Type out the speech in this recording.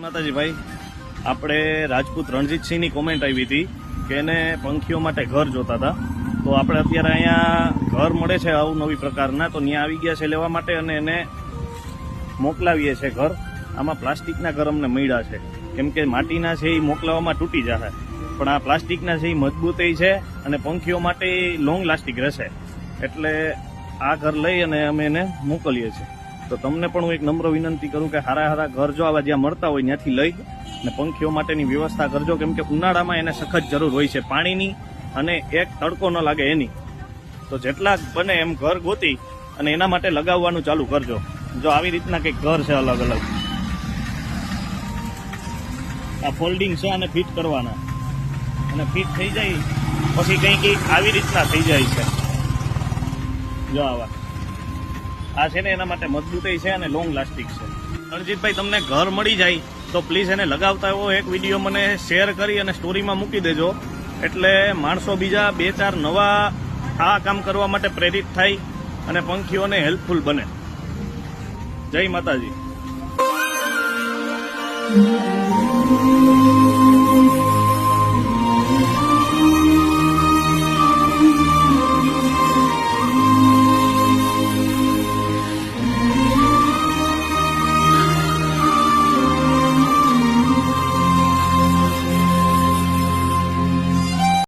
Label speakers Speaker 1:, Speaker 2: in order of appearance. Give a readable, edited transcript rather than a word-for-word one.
Speaker 1: માતાજી ભાઈ, આપણે રાજપૂત રણજીતસિંહની કોમેન્ટ આવી હતી કે એને પંખીઓ માટે ઘર જોતા હતા. તો આપણે અત્યારે અહીંયા ઘર મળે છે અવનવી પ્રકારના, તો ત્યાં આવી ગયા છે લેવા માટે અને એને મોકલાવીએ છે ઘર. આમાં પ્લાસ્ટિકના ઘર અમને મળ્યા છે, કેમ કે માટીના છે એ મોકલાવવામાં તૂટી જશે, પણ આ પ્લાસ્ટિકના છે એ મજબૂતાઈ છે અને પંખીઓ માટે લોંગ લાસ્ટિક રહેશે. એટલે આ ઘર લઈ અને અમે એને મોકલીએ છીએ. તો તમને પણ હું એક નમ્ર વિનંતી કરું કે સારા ઘર જો આવા જ્યાં મળતા હોય ત્યાંથી લઈ અને પંખીઓ માટેની વ્યવસ્થા કરજો, કેમ કે ઉનાળામાં એને સખત જરૂર હોય છે પાણીની અને એક તડકો ન લાગે એની. તો જેટલા બને એમ ઘર ગોતી અને એના માટે લગાવવાનું ચાલુ કરજો. જો આવી રીતના કંઈક ઘર છે અલગ અલગ, આ ફોલ્ડિંગ છે અને ફિટ કરવાના, અને ફિટ થઈ જાય પછી કંઈક આવી રીતના થઈ જાય છે. જો આવા આ છે ને એના માટે મજબૂતાઈ છે અને લોંગ લાસ્ટિક છે. રણજીતભાઈ, તમને ઘર મળી જાય તો પ્લીઝ એને લગાવતા એવો એક વિડીયો મને શેર કરી અને સ્ટોરીમાં મૂકી દેજો, એટલે માણસો બીજા 2-4 નવા આ કામ કરવા માટે પ્રેરિત થાય અને પંખીઓને હેલ્પફુલ બને. જય માતાજી.